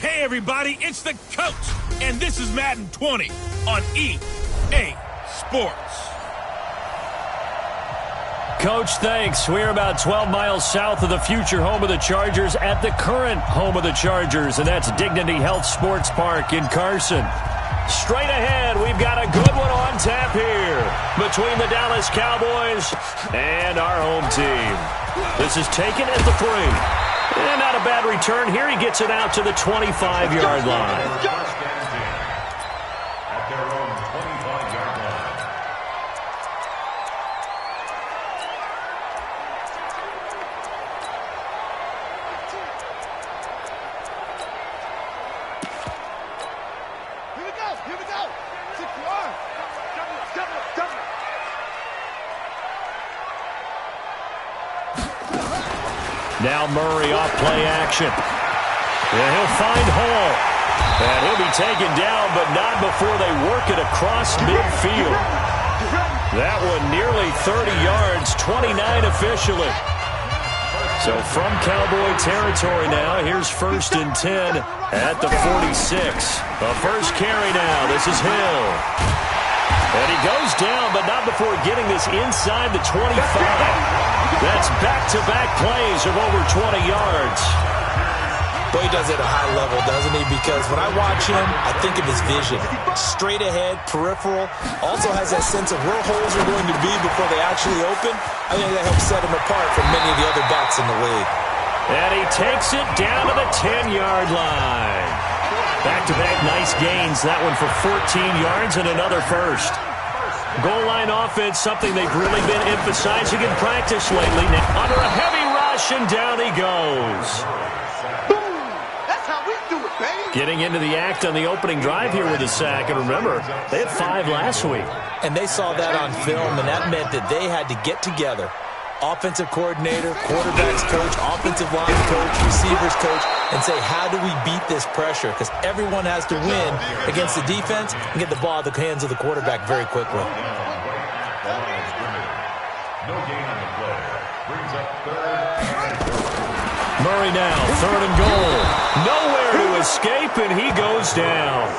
Hey everybody, it's the coach, and this is Madden 20 on EA Sports. Coach, thanks. We're about 12 miles south of the future home of the Chargers at the current home of the Chargers, and that's Dignity Health Sports Park in Carson. Straight ahead, we've got a good one on tap here between the Dallas Cowboys and our home team. This is taken at the 3. And not a bad return here. He gets it out to the 25-yard line. Now Murray off play action. And he'll find Hall. And he'll be taken down, but not before they work it across midfield. That one nearly 30 yards, 29 officially. So from Cowboy territory now, here's 1st and 10 at the 46. The first carry now. This is Hill. And he goes down, but not before getting this inside the 25. That's back-to-back plays of over 20 yards. Boy, he does it at a high level, doesn't he? Because when I watch him, I think of his vision. Straight ahead, peripheral. Also has that sense of where holes are going to be before they actually open. I think that helps set him apart from many of the other backs in the league. And he takes it down to the 10-yard line. Back-to-back nice gains. That one for 14 yards and another first. Goal line offense, something they've really been emphasizing in practice lately. Now under a heavy rush, and down he goes. Boom! That's how we do it, baby. Getting into the act on the opening drive here with a sack. And remember, they had 5 last week. And they saw that on film, and that meant that they had to get together. Offensive coordinator, quarterbacks coach, offensive line coach, receivers coach, and say, how do we beat this pressure? Because everyone has to win against the defense and get the ball out of the hands of the quarterback very quickly. Murray now, 3rd and goal. Nowhere to escape, and he goes down.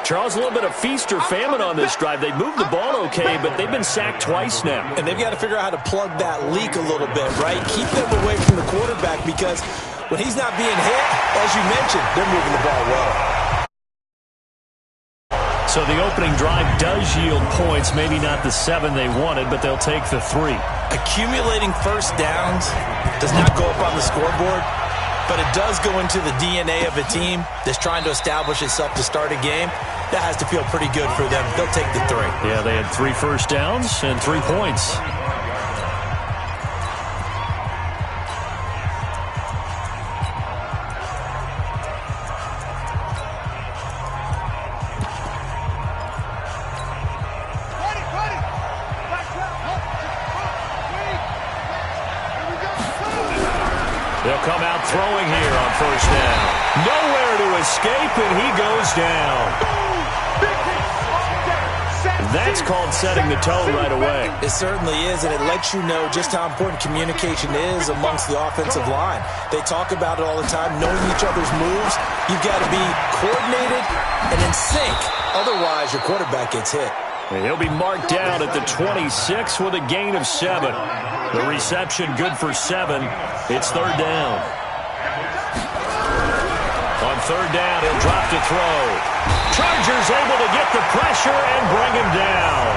Charles, a little bit of feast or famine on this drive. They moved the ball okay, but they've been sacked twice now. And they've got to figure out how to plug that leak a little bit, right? Keep them away from the quarterback because when he's not being hit, as you mentioned, they're moving the ball well. So the opening drive does yield points, maybe not the 7 they wanted, but they'll take the 3. Accumulating first downs does not go up on the scoreboard, but it does go into the DNA of a team that's trying to establish itself to start a game. That has to feel pretty good for them. They'll take the 3. Yeah, they had 3 first downs and 3 points. They'll come out throwing here on 1st down. Nowhere to escape, and he goes down. That's called setting the tone right away. It certainly is, and it lets you know just how important communication is amongst the offensive line. They talk about it all the time, knowing each other's moves. You've got to be coordinated and in sync. Otherwise, your quarterback gets hit. And he'll be marked down at the 26 with a gain of 7. The reception good for 7. It's 3rd down. On 3rd down, he'll drop to throw. Chargers able to get the pressure and bring him down.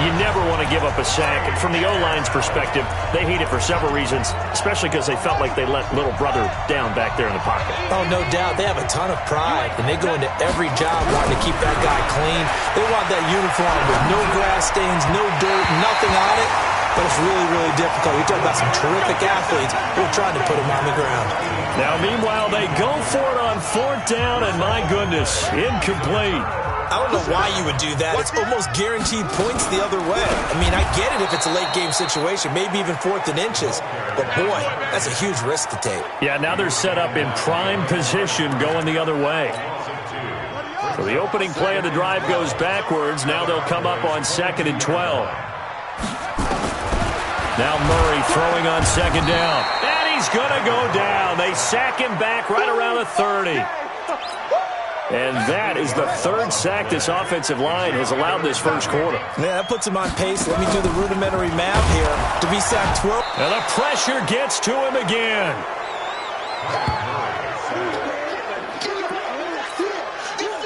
You never want to give up a sack. From the O-line's perspective, they hate it for several reasons, especially because they felt like they let little brother down back there in the pocket. Oh, no doubt. They have a ton of pride, and they go into every job wanting to keep that guy clean. They want that uniform with no grass stains, no dirt, nothing on it. But it's really, really difficult. You're talking about some terrific athletes who are trying to put him on the ground. Now, meanwhile, they go for it on 4th down, and my goodness, incomplete. I don't know why you would do that. It's almost guaranteed points the other way. I mean, I get it if it's a late-game situation, maybe even 4th and inches. But, boy, that's a huge risk to take. Yeah, now they're set up in prime position going the other way. So the opening play of the drive goes backwards. Now they'll come up on 2nd and 12. Now Murray throwing on 2nd down. And he he's going to go down. They sack him back right around the 30. And that is the third sack this offensive line has allowed this first quarter. Yeah, that puts him on pace. Let me do the rudimentary math here. To be sacked 12. And the pressure gets to him again.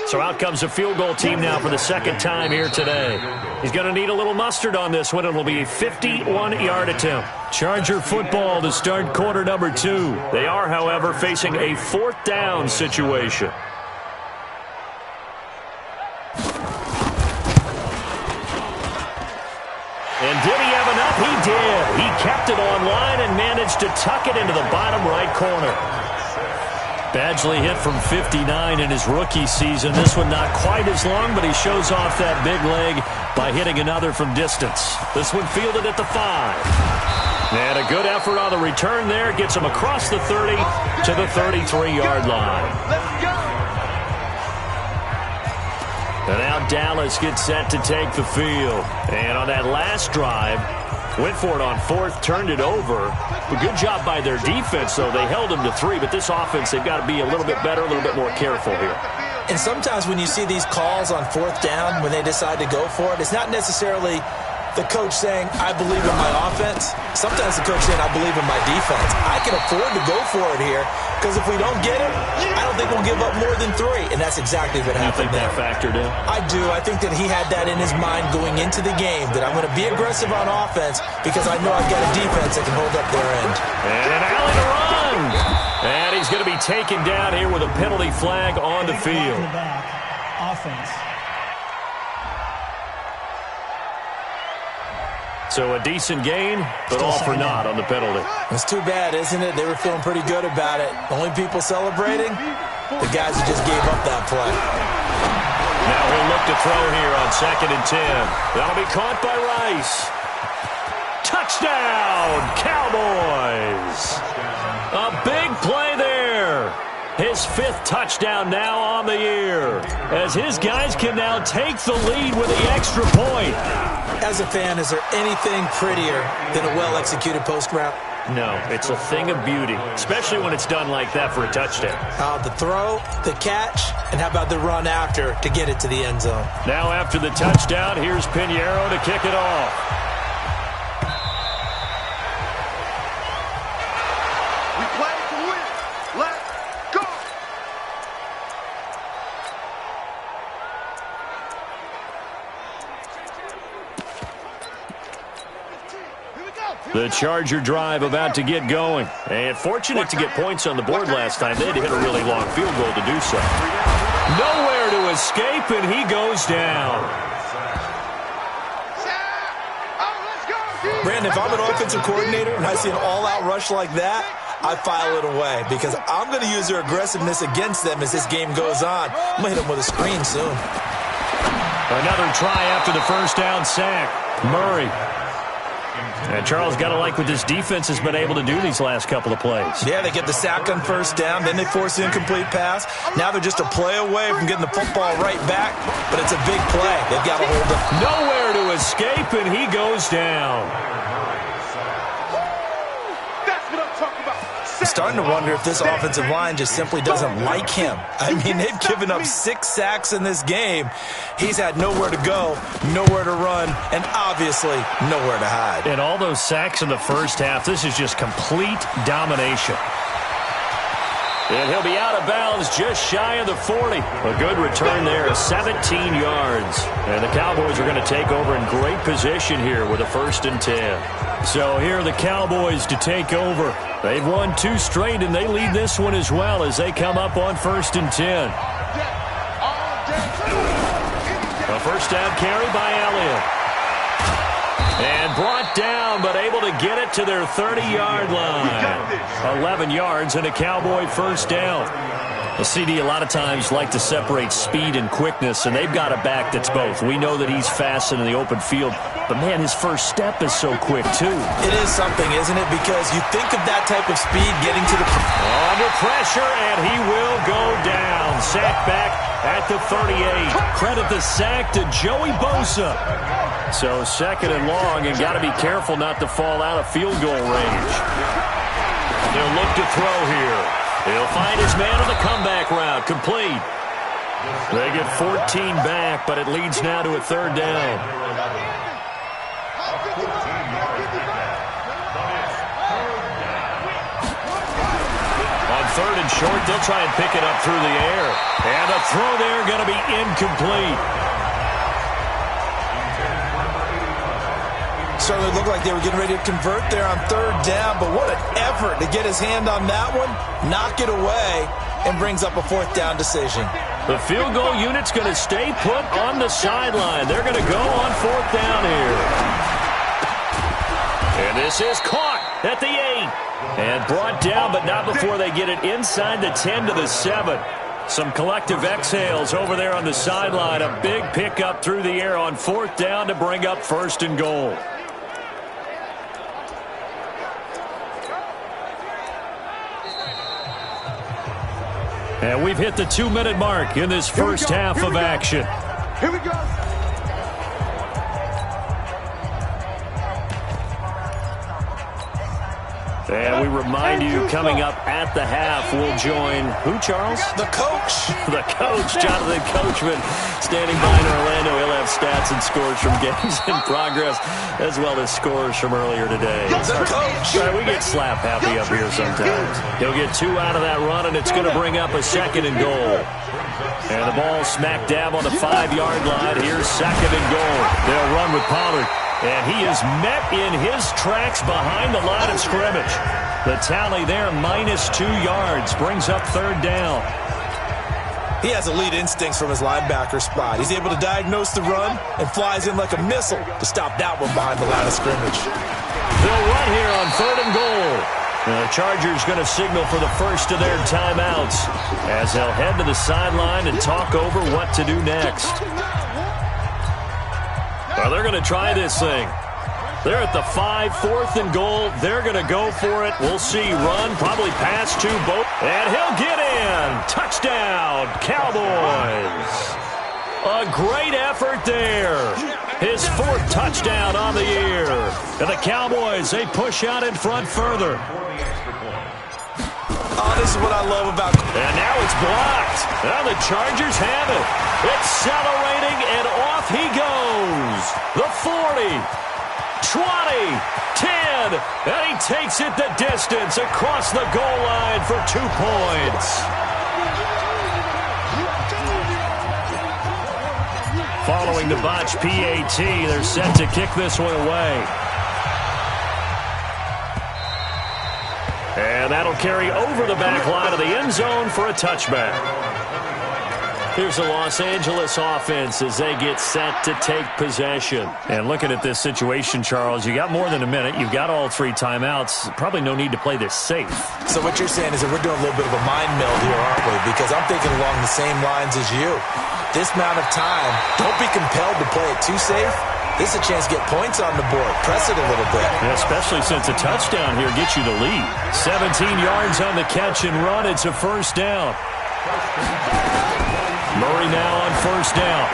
So out comes a field goal team now for the second time here today. He's going to need a little mustard on this one. It'll be a 51-yard attempt. Charger football to start quarter number 2. They are, however, facing a fourth down situation. And did he have enough? He did. He kept it online and managed to tuck it into the bottom right corner. Badgley hit from 59 in his rookie season. This one not quite as long, but he shows off that big leg by hitting another from distance. This one fielded at the 5. And a good effort on the return there. Gets him across the 30 to the 33-yard line. Let's go. And now Dallas gets set to take the field. And on that last drive, went for it on fourth, turned it over. A good job by their defense, though. They held them to 3, but this offense, they've got to be a little bit better, a little bit more careful here. And sometimes when you see these calls on fourth down, when they decide to go for it, it's not necessarily the coach saying, I believe in my offense. Sometimes the coach saying, I believe in my defense. I can afford to go for it here, because if we don't get it, I don't think we'll give up more than 3. And that's exactly what happened there. You think that factored in? I do. I think that he had that in his mind going into the game, that I'm going to be aggressive on offense because I know I've got a defense that can hold up their end. And an alley to run. And he's going to be taken down here with a penalty flag on the field. Offense. So a decent gain, but all for naught on the penalty. It's too bad, isn't it? They were feeling pretty good about it. Only people celebrating, the guys who just gave up that play. Now he'll look to throw here on 2nd and 10. That'll be caught by Rice. Touchdown, Cowboys. A big play there. His 5th touchdown now on the year, as his guys can now take the lead with the extra point. As a fan, is there anything prettier than a well-executed post route? No, it's a thing of beauty, especially when it's done like that for a touchdown. The throw, the catch, and how about the run after to get it to the end zone? Now after the touchdown, here's Pinheiro to kick it off. We play to win. Let's go. The Charger drive about to get going. And fortunate to get points on the board last time. They had to hit a really long field goal to do so. Nowhere to escape, and he goes down. Brandon, if I'm an offensive coordinator and I see an all-out rush like that, I file it away because I'm going to use their aggressiveness against them as this game goes on. I'm going to hit them with a screen soon. Another try after the first down sack. Murray. And Charles, got to like what this defense has been able to do these last couple of plays. Yeah, they get the sack on first down, then they force the incomplete pass. Now they're just a play away from getting the football right back, but it's a big play. They've got to hold it. Nowhere to escape, and he goes down. That's what I'm talking about. I'm starting to wonder if this offensive line just simply doesn't like him. I mean, they've given up 6 sacks in this game. He's had nowhere to go, nowhere to run, and obviously nowhere to hide. And all those sacks in the first half, this is just complete domination. And he'll be out of bounds just shy of the 40. A good return there, 17 yards. And the Cowboys are going to take over in great position here with a 1st and 10. So here are the Cowboys to take over. They've won 2 straight, and they lead this one as well as they come up on 1st and 10. A first down carry by Elliott. And brought down, but able to get it to their 30-yard line. 11 yards and a Cowboy first down. The CD a lot of times like to separate speed and quickness, and they've got a back that's both. We know that he's fast in the open field, but, man, his first step is so quick, too. It is something, isn't it? Because you think of that type of speed getting to the... Under pressure, and he will go down. Sacked back at the 38. Credit the sack to Joey Bosa. So 2nd and long, and got to be careful not to fall out of field goal range. He'll look to throw here. He'll find his man on the comeback route. Complete. They get 14 back, but it leads now to a third down. On third and short, they'll try and pick it up through the air. And the throw there going to be incomplete. Certainly looked like they were getting ready to convert there on third down, but what an effort to get his hand on that one, knock it away, and brings up a fourth down decision. The field goal unit's going to stay put on the sideline. They're going to go on fourth down here. And this is caught at the 8. And brought down, but not before they get it inside the 10 to the 7. Some collective exhales over there on the sideline. A big pickup through the air on fourth down to bring up first and goal. And we've hit the 2-minute mark in this first half of action. Here we go. And we remind you, coming up at the half, we'll join who, Charles? The coach. The coach, Jonathan Coachman, standing by in Orlando. He'll have stats and scores from games in progress, as well as scores from earlier today. The coach. We get slap happy up here sometimes. He'll get 2 out of that run, and it's going to bring up a second and goal. And the ball smack dab on the 5-yard line. Here's second and goal. They'll run with Pollard. And he is met in his tracks behind the line of scrimmage. The tally there, -2 yards, brings up third down. He has elite instincts from his linebacker spot. He's able to diagnose the run and flies in like a missile to stop that one behind the line of scrimmage. They'll run here on third and goal. The Chargers going to signal for the first of their timeouts as they'll head to the sideline and talk over what to do next. Well, they're going to try this thing. They're at the 5, 4th and goal. They're going to go for it. We'll see. Run, probably pass to both. And he'll get in. Touchdown, Cowboys. A great effort there. His 4th touchdown on the year. And the Cowboys, they push out in front further. Oh, this is what I love about... And now it's blocked. Now the Chargers have it. Accelerating, and off he goes. The 40, 20, 10, and he takes it the distance across the goal line for 2 points. Following the botch PAT, they're set to kick this one away. And that'll carry over the back line of the end zone for a touchback. Here's the Los Angeles offense as they get set to take possession. And looking at this situation, Charles, you got more than a minute. You've got all 3 timeouts. Probably no need to play this safe. So what you're saying is that we're doing a little bit of a mind meld here, aren't we? Because I'm thinking along the same lines as you. This amount of time, don't be compelled to play it too safe. This is a chance to get points on the board. Press it a little bit. Yeah, especially since a touchdown here gets you the lead. 17 yards on the catch and run. It's a first down. Murray now on first down.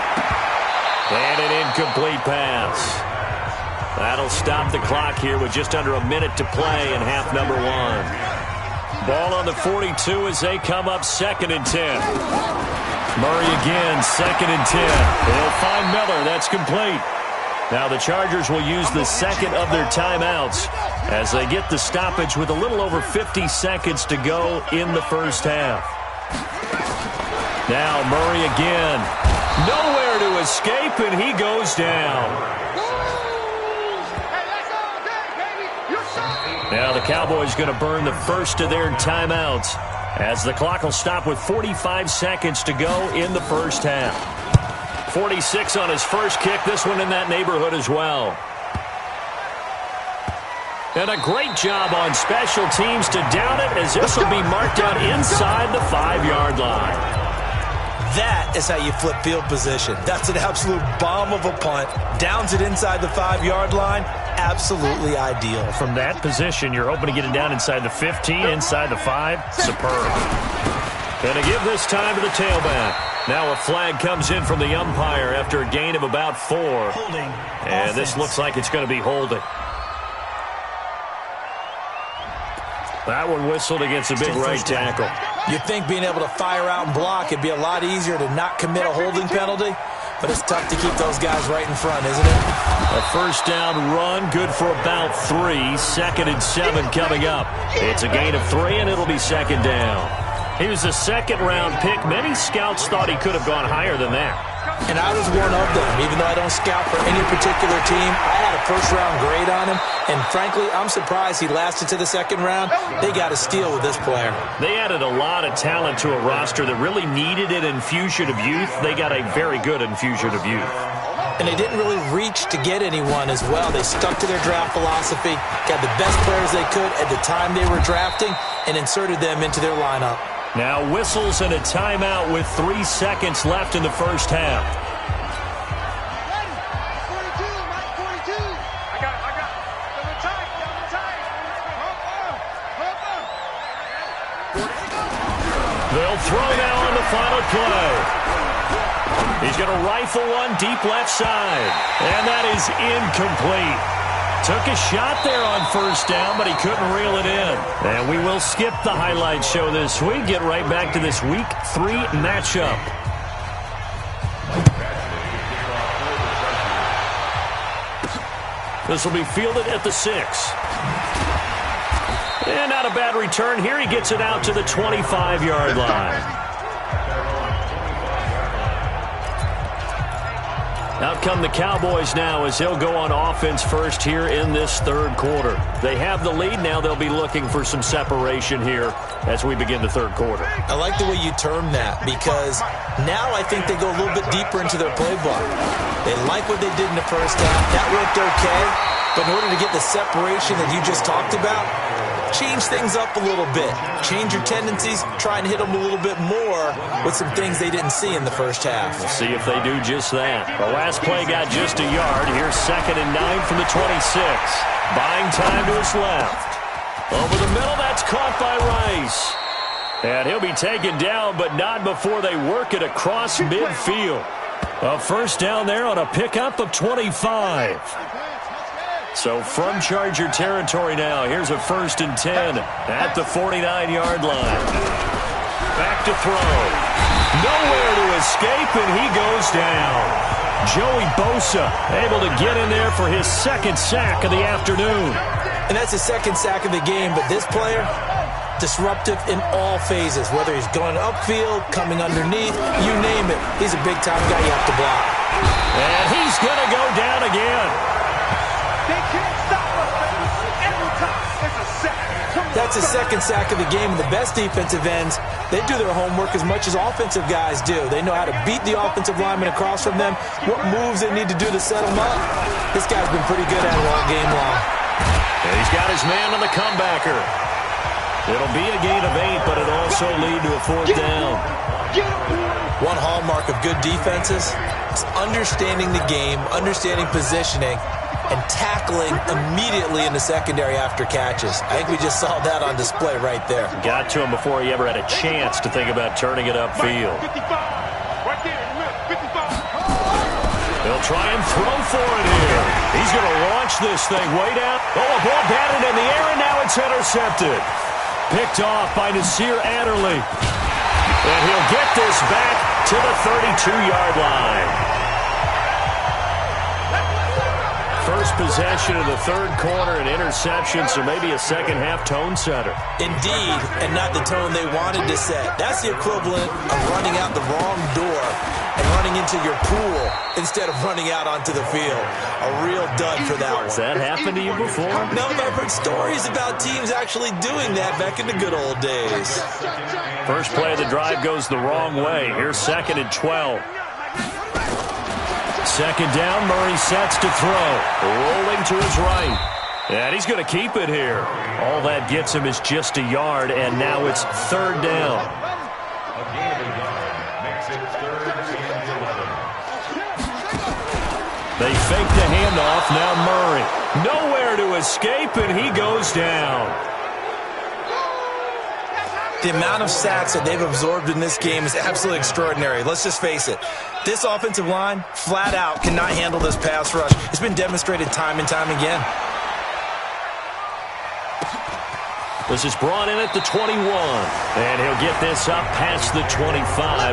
And an incomplete pass. That'll stop the clock here with just under a minute to play in half number 1. Ball on the 42 as they come up 2nd and 10. Murray again, 2nd and 10. They'll find Miller. That's complete. Now the Chargers will use the second of their timeouts as they get the stoppage with a little over 50 seconds to go in the first half. Now Murray again. Nowhere to escape, and he goes down. Now the Cowboys going to burn the first of their timeouts as the clock will stop with 45 seconds to go in the first half. 46 on his first kick. This one in that neighborhood as well. And a great job on special teams to down it as this will be marked out inside the 5-yard line. That is how you flip field position. That's an absolute bomb of a punt. Downs it inside the 5-yard line. Absolutely ideal. From that position, you're hoping to get it down inside the 15, inside the 5. Superb. And to give this time to the tailback. Now a flag comes in from the umpire after a gain of about 4. Holding. And this looks like it's going to be holding. That one whistled against a big right tackle. You'd think being able to fire out and block, it'd be a lot easier to not commit a holding penalty, but it's tough to keep those guys right in front, isn't it? A first down run, good for about 3. 2nd and 7 coming up. It's a gain of 3, and it'll be 2nd down. He was a second-round pick. Many scouts thought he could have gone higher than that. And I was one of them. Even though I don't scout for any particular team, I had a first-round grade on him. And frankly, I'm surprised he lasted to the 2nd round. They got a steal with this player. They added a lot of talent to a roster that really needed an infusion of youth. They got a very good infusion of youth. And they didn't really reach to get anyone as well. They stuck to their draft philosophy, got the best players they could at the time they were drafting, and inserted them into their lineup. Now whistles and a timeout with 3 seconds left in the first half. They'll throw now on the final play. He's going to rifle one deep left side. And that is incomplete. Took a shot there on first down, but he couldn't reel it in. And we will skip the highlight show this week. Get right back to this Week 3 matchup. This will be fielded at the 6. And not a bad return here. He gets it out to the 25-yard line. Out come the Cowboys now as they'll go on offense first here in this 3rd quarter. They have the lead. Now they'll be looking for some separation here as we begin the 3rd quarter. I like the way you term that because now I think they go a little bit deeper into their playbook. They like what they did in the first half. That worked okay. But in order to get the separation that you just talked about, change things up a little bit. Change your tendencies. Try and hit them a little bit more with some things they didn't see in the first half. We'll see if they do just that. The last play got just a yard. Here's 2nd and 9 from the 26. Buying time to his left. Over the middle, that's caught by Rice. And he'll be taken down, but not before they work it across midfield. A first down there on a pickup of 25. So from Charger territory now, here's a 1st and 10 at the 49-yard line. Back to throw. Nowhere to escape, and he goes down. Joey Bosa able to get in there for his 2nd sack of the afternoon. And that's his 2nd sack of the game, but this player, disruptive in all phases, whether he's going upfield, coming underneath, you name it. He's a big-time guy you have to block. And he's going to go down again. They can't stop us, baby. Every time it's a sack. That's his 2nd sack of the game. The best defensive ends, they do their homework as much as offensive guys do. They know how to beat the offensive lineman across from them, what moves they need to do to set them up. This guy's been pretty good at it all game long. And he's got his man on the comebacker. It'll be a gain of 8, but it'll also lead to a 4th down. One hallmark of good defenses is understanding the game, understanding positioning, and tackling immediately in the secondary after catches. I think we just saw that on display right there. Got to him before he ever had a chance to think about turning it upfield. They'll try and throw for it here. He's going to launch this thing way down. Oh, a ball batted in the air, and now it's intercepted. Picked off by Nasir Adderley. And he'll get this back to the 32-yard line. First possession of the 3rd quarter, an interception, so maybe a second-half tone setter. Indeed, and not the tone they wanted to set. That's the equivalent of running out the wrong door and running into your pool instead of running out onto the field. A real dud for that one. Has that happened to you before? No, but I've heard stories about teams actually doing that back in the good old days. First play of the drive goes the wrong way. Here's 2nd and 12. 2nd down, Murray sets to throw. Rolling to his right. And he's going to keep it here. All that gets him is just a yard, and now it's 3rd down. They fake the handoff, now Murray. Nowhere to escape, and he goes down. The amount of sacks that they've absorbed in this game is absolutely extraordinary. Let's just face it. This offensive line, flat out, cannot handle this pass rush. It's been demonstrated time and time again. This is brought in at the 21. And he'll get this up past the 25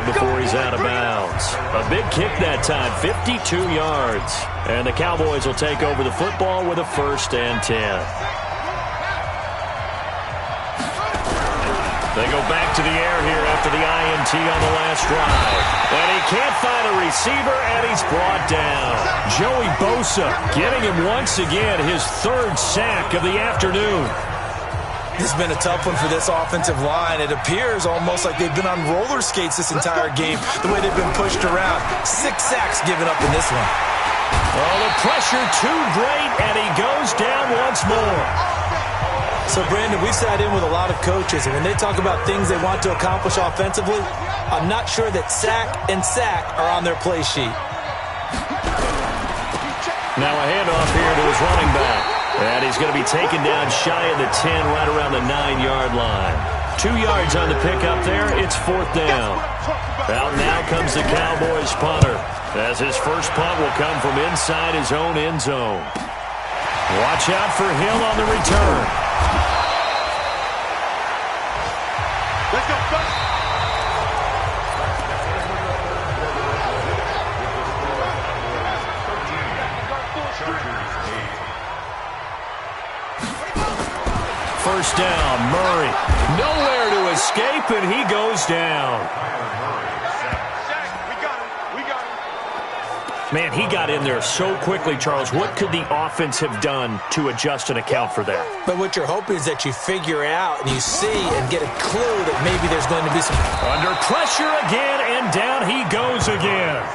before he's out of bounds. A big kick that time, 52 yards. And the Cowboys will take over the football with a 1st and 10. They go back to the air here after the INT on the last drive. And he can't find a receiver, and he's brought down. Joey Bosa getting him once again his 3rd sack of the afternoon. This has been a tough one for this offensive line. It appears almost like they've been on roller skates this entire game, the way they've been pushed around. 6 sacks given up in this one. Oh, the pressure too great, and he goes down once more. So, Brandon, we've sat in with a lot of coaches, and when they talk about things they want to accomplish offensively, I'm not sure that sack and sack are on their play sheet. Now a handoff here to his running back. And he's going to be taken down shy of the 10, right around the 9-yard line. 2 yards on the pickup there. It's 4th down. Out now comes the Cowboys punter, as his first punt will come from inside his own end zone. Watch out for Hill on the return. Let's go, go. First down, Murray. Nowhere to escape, and he goes down. Man, he got in there so quickly, Charles. What could the offense have done to adjust and account for that? But what you're hoping is that you figure it out and you see and get a clue that maybe there's going to be some... Under pressure again, and down he goes again.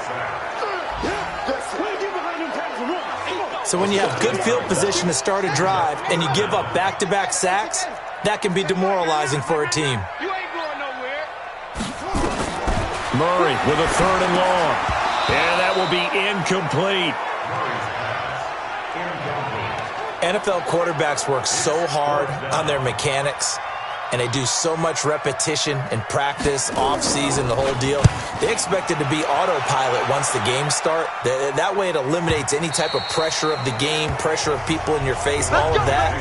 So when you have good field position to start a drive and you give up back-to-back sacks, that can be demoralizing for a team. You ain't going nowhere. Murray with a 3rd and long. And that will be incomplete. NFL quarterbacks work so hard on their mechanics, and they do so much repetition and practice, off-season, the whole deal. They expect it to be autopilot once the games start. That way it eliminates any type of pressure of the game, pressure of people in your face, all of that.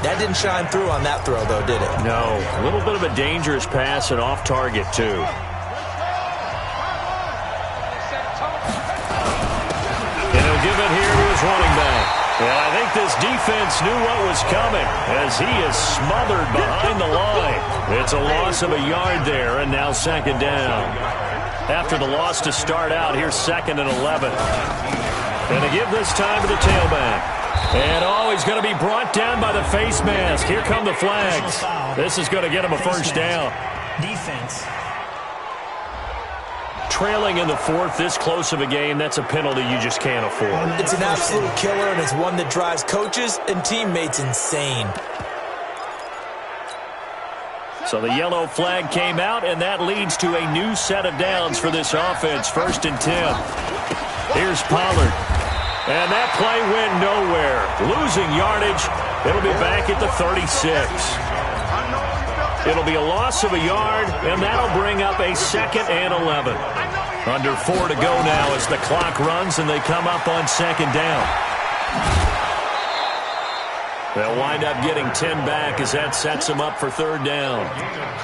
That didn't shine through on that throw, though, did it? No. A little bit of a dangerous pass and off target, too. And he'll give it here to his running back. And I think this defense knew what was coming as he is smothered behind the line. It's a loss of a yard there, and now 2nd down. After the loss to start out, here's 2nd and 11. And to give this time to the tailback. And, he's going to be brought down by the face mask. Here come the flags. This is going to get him a 1st down. Defense. Trailing in the 4th, this close of a game, that's a penalty you just can't afford. It's an absolute killer, and it's one that drives coaches and teammates insane. So the yellow flag came out, and that leads to a new set of downs for this offense. 1st and 10. Here's Pollard. And that play went nowhere. Losing yardage. It'll be back at the 36. It'll be a loss of a yard, and that'll bring up a 2nd and 11. Under 4 to go now as the clock runs, and they come up on 2nd down. They'll wind up getting 10 back as that sets them up for 3rd down.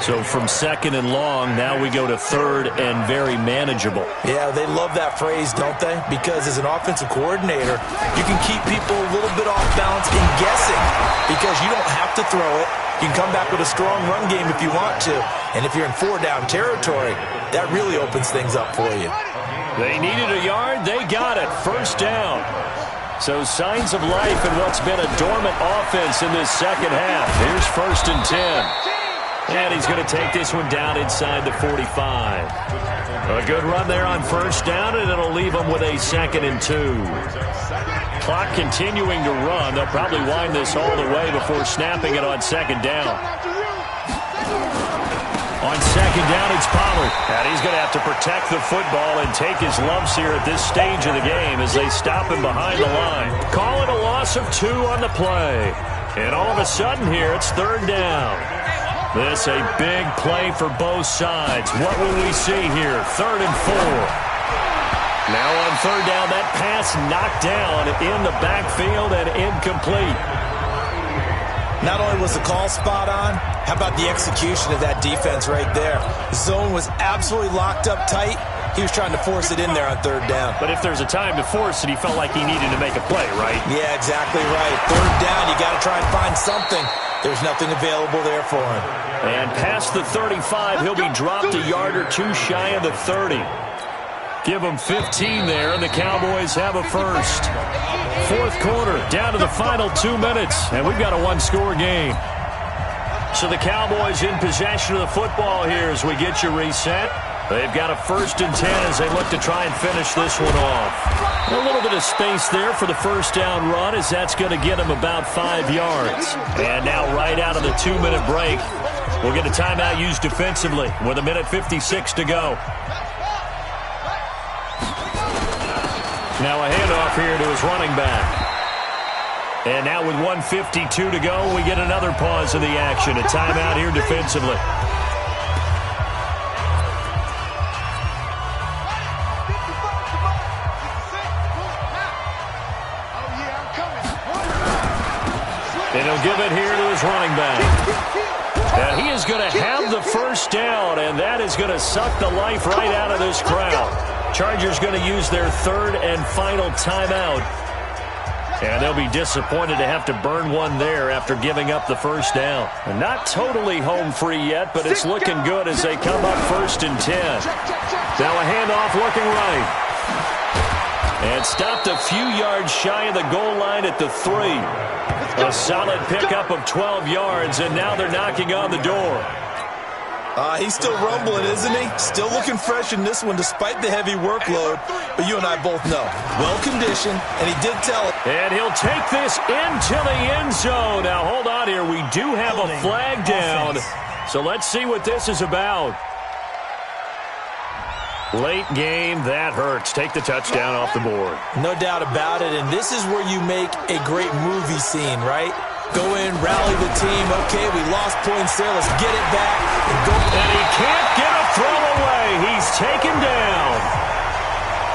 So from 2nd and long, now we go to 3rd and very manageable. Yeah, they love that phrase, don't they? Because as an offensive coordinator, you can keep people a little bit off balance in guessing because you don't have to throw it. You can come back with a strong run game if you want to. And if you're in 4-down territory, that really opens things up for you. They needed a yard. They got it. 1st down. So signs of life in what's been a dormant offense in this 2nd half. Here's 1st and 10. And he's going to take this one down inside the 45. A good run there on 1st down, and it'll leave them with a 2nd and 2. Clock continuing to run. They'll probably wind this all the way before snapping it on 2nd down. On 2nd down, it's Pollard. And he's going to have to protect the football and take his lumps here at this stage of the game as they stop him behind the line. Call it a loss of 2 on the play. And all of a sudden here, it's 3rd down. This a big play for both sides. What will we see here? 3rd and 4. Now on 3rd down, that pass knocked down in the backfield and incomplete. Not only was the call spot on, how about the execution of that defense right there? The zone was absolutely locked up tight. He was trying to force it in there on third down. But if there's a time to force it, he felt like he needed to make a play, right? Yeah, exactly right. Third down, you got to try and find something. There's nothing available there for him. And past the 35, he'll be dropped a yard or two shy of the 30. Give them 15 there, and the Cowboys have a first. Fourth quarter, down to the final 2 minutes, and we've got a one-score game. So the Cowboys in possession of the football here as we get you reset. They've got a 1st and 10 as they look to try and finish this one off. A little bit of space there for the first down run as that's going to get them about 5 yards. And now right out of the 2-minute break, we'll get a timeout used defensively with 1:56 to go. Now a handoff here to his running back. And now with 1:52 to go, we get another pause in the action. A timeout here defensively. And he'll give it here to his running back. And he is going to have the first down, and that is going to suck the life right out of this crowd. Chargers going to use their 3rd and final timeout. And they'll be disappointed to have to burn one there after giving up the first down. And not totally home free yet, but it's looking good as they come up 1st and 10. Now a handoff looking right. And stopped a few yards shy of the goal line at the 3. A solid pickup of 12 yards, and now they're knocking on the door. He's still rumbling, isn't he? Still looking fresh in this one despite the heavy workload. But you and I both know, well-conditioned, and he did tell it. And he'll take this into the end zone. Now, hold on here. We do have a flag down. So let's see what this is about. Late game, that hurts. Take the touchdown off the board. No doubt about it, and this is where you make a great movie scene, right? Go in, rally the team. Okay, we lost points there. Let's get it back. And he can't get a throw away. He's taken down.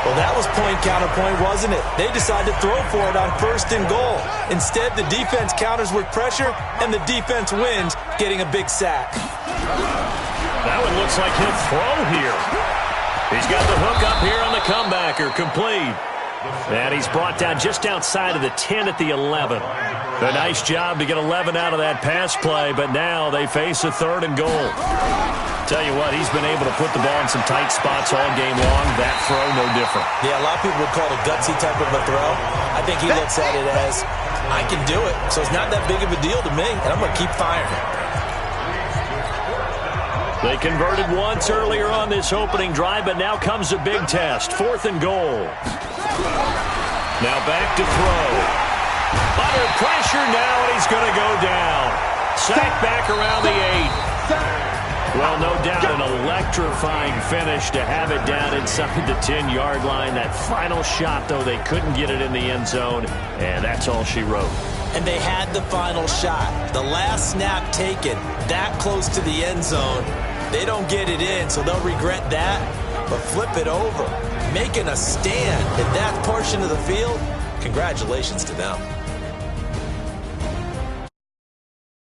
Well, that was point counterpoint, wasn't it? They decided to throw for it on 1st and goal. Instead, the defense counters with pressure, and the defense wins, getting a big sack. That one looks like he'll throw here. He's got the hook up here on the comebacker, complete. And he's brought down just outside of the 10 at the 11. A nice job to get 11 out of that pass play, but now they face a 3rd and goal. Tell you what, he's been able to put the ball in some tight spots all game long. That throw, no different. Yeah, a lot of people would call it a gutsy type of a throw. I think he looks at it as, I can do it, so it's not that big of a deal to me, and I'm going to keep firing. They converted once earlier on this opening drive, but now comes a big test. 4th and goal. Now back to throw. Under pressure now, and he's going to go down. Sacked back around the 8. Well, no doubt an electrifying finish to have it down inside the 10-yard line. That final shot, though, they couldn't get it in the end zone, and that's all she wrote. And they had the final shot. The last snap taken that close to the end zone. They don't get it in, so they'll regret that. But flip it over, making a stand in that portion of the field, congratulations to them.